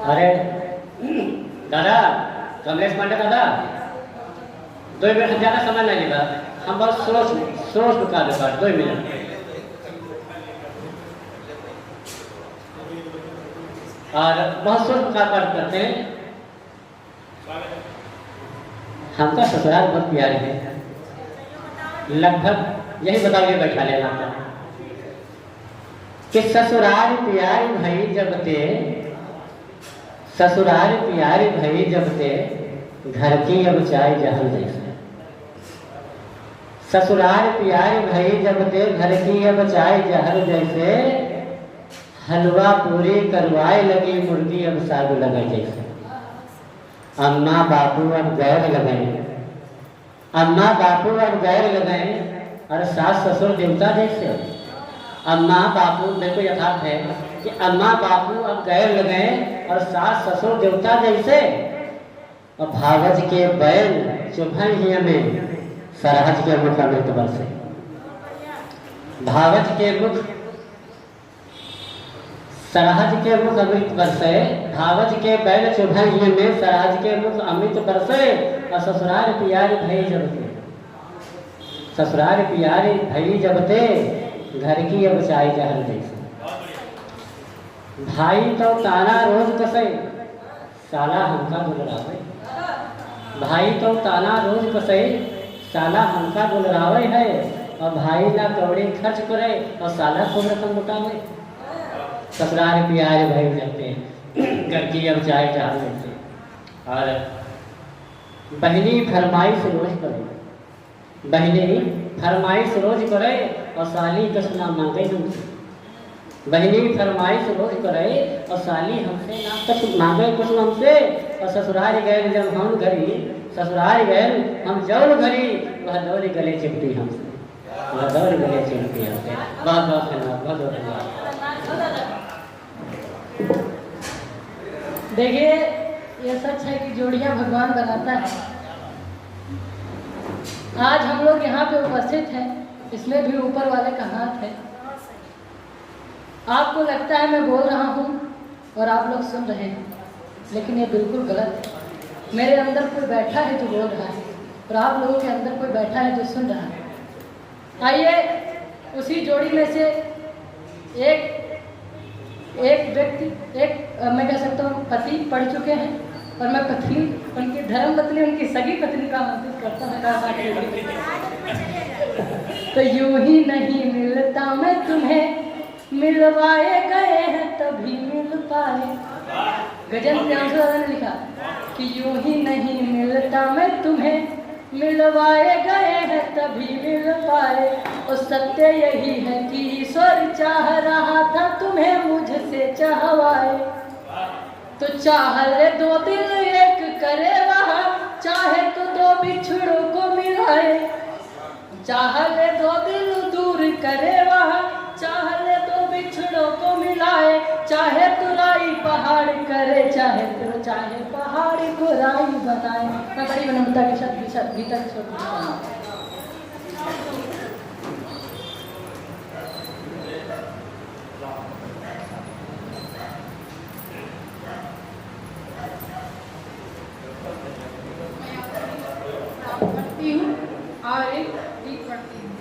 अरे दादा, कमलेश पांडे दादा, 2 मिनट ज़्यादा समय नहीं लेगा। हम बस सोच बता देगा 2 मिनट। और बहुत सोच बता करते हैं। हमका ससुराल बहुत प्यारी है, लगभग यही बता के बैठा लेना था कि ससुराल प्यारी भई जब ते, ससुराल प्यारी भई जब ते, घर की अब चाय जहर जैसे। ससुराल प्यारी भई जब ते, घर की अब चाय जहर जैसे। हलवा पूरी करवाए लगी, मुर्गी अब साग लगे जैसे। अम्मा बापू अब गैर लगाए, अम्मा बापू अब गैर लगाए, और सास ससुर देवता जैसे। अम्मा बापू, देखो यथार्थ है कि अम्मा बापू अब गैर लगाए और सास ससुर देवता जैसे। और भावज के बैल चुभन ही में, सरहज के मुख अमृत बरसे। भावज के मुख, सरहज के मुख अमृत बरसे। भावज के बैल चुभन ही में, सरहज के मुख अमृत बरसे। और ससुराल प्यारी भई जब ते, ससुराल प्यारी भई जब ते, घर की अब चाय जहर जैसे। भाई तो ताना रोज कसे, साला हमका दुलरावे। भाई तो ताना रोज कसे, साला हमका दुलरावे है। और भाई ना कौड़ी खर्च करे, और साला खूब रकम लुटावे। ससुराल प्यारे भई जब ते, घर की अब चाय जहर जैसे। और बहनी फरमाइश रोज करे, बहनी फरमाइश रोज करे, और साली कसना मांगे हमसे। बहनी फरमाइश रोज करे, और साली हमसे ना कुछ मांगे कुछ हमसे। और ससुराल गए जब हम घरी, ससुराल गए हम जौन घरी, वह दौड़ गले चिपटी हमसे, वह दौड़ गले चिपटी हमसे। बहुत बहुत धन्यवाद, बहुत बहुत धन्यवाद। देखिए, ये सच है कि जोड़ियां भगवान बनाता है। आज हम लोग यहाँ पे उपस्थित हैं, इसमें भी ऊपर वाले का हाथ है। आपको लगता है मैं बोल रहा हूँ और आप लोग सुन रहे हैं, लेकिन ये बिल्कुल गलत है। मेरे अंदर कोई बैठा है जो बोल रहा है, और आप लोगों के अंदर कोई बैठा है जो सुन रहा है। आइए उसी जोड़ी में से एक व्यक्ति, मैं कह सकता हूँ पति पढ़ चुके हैं, और मैं पत्नी, उनकी धर्म पत्नी, उनकी सगी पत्नी का आमंत्रित करता हूँ। तो यूं ही नहीं मिलता मैं तुम्हें, मिलवाए गए हैं तभी मिल पाए। गजन प्रियांशु ने लिखा कि यूं ही नहीं मिलता मैं तुम्हें, मिलवाए गए हैं तभी मिल पाए। और सत्य यही है कि ईश्वर चाह रहा था तुम्हें मुझसे चाहवाए। तो चाह ले 2 दिल एक करे वहाँ, चाहे तो 2 बिछड़ों को मिलाए। चाह ले 2 दिल दूर करे वहाँ, चाह ले 2 बिछड़ों को मिलाए। चाहे तो राई पहाड़ करे, चाहे पहाड़ को राई बनाए। मैं बड़ी विनम्रता के साथ भीतर छोड़ और एक पढ़ती हूँ।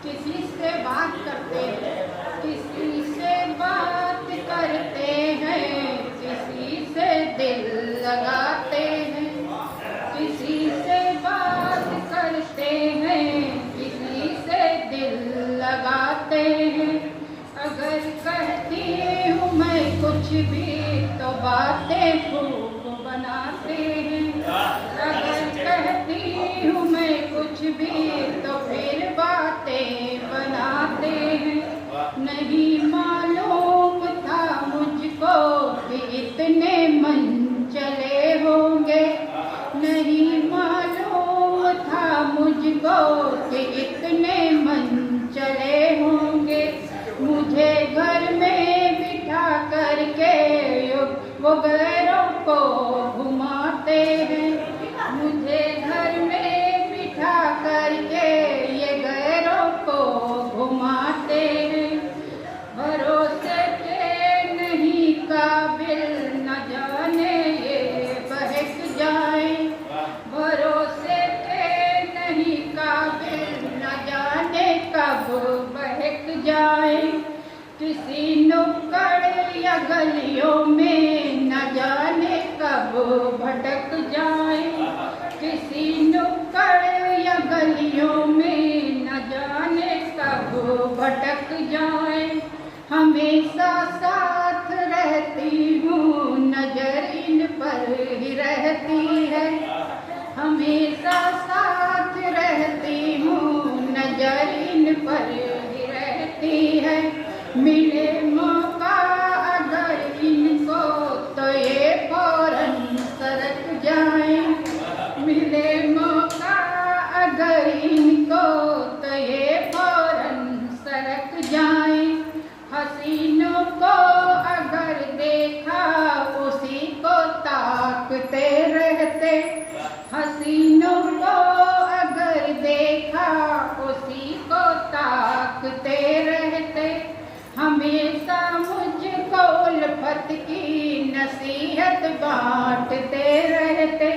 किसी से बात करते हैं, किसी से बात करते हैं, किसी से दिल लगाते हैं। किसी से बात करते हैं, किसी से दिल लगाते हैं। अगर कहती हूँ मैं कुछ भी तो बातें खूब बनाते हैं। अगर कहती हूँ मैं कुछ भी तो फिर बातें बनाते हैं। नहीं मालूम था मुझको कि इतने मन चले होंगे। नहीं मालूम था मुझको कि इतने मन चले होंगे। मुझे घर में बिठा करके वो गैरों को घुमाते हैं। मुझे घर में बिठा करके ये गैरों को घुमाते हैं। भरोसे के जाए, किसी नुक्कड़ या गलियों में न जाने कब भटक जाए, किसी नुक्कड़ या गलियों में न जाने कब भटक जाए। हमेशा साथ रहती हूँ, नजर इन पर ही रहती है, हमेशा साथ रहती हूँ, नजर इन पर ही रहती है। मिले मौका अगर इनको तो ये फौरन सरक जाए, मिले मौका अगर इनको तो ये फौरन सरक जाए। हसीनों को अगर देखा उसी को ताकते रहते, हसीनों को अगर देखा उसी को ताकते रहते। हमेशा मुझको उल्फत की नसीहत बांटते रहते,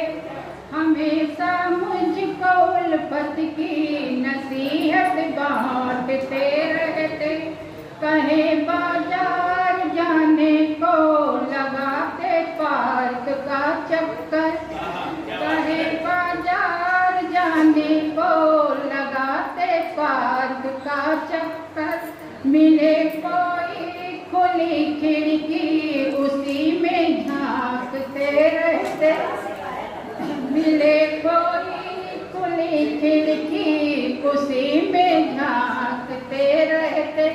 हमेशा मुझको उल्फत की नसीहत बांटते रहते। कहीं बाजार जाने को लगाते पार्क का चक्कर, कहीं बाजार जाने को लगाते पार्क का चक्कर। मिले कोई खुली खिड़की उसी में झांकते रहते, मिले कोई खुली खिड़की उसी में झांकते रहते।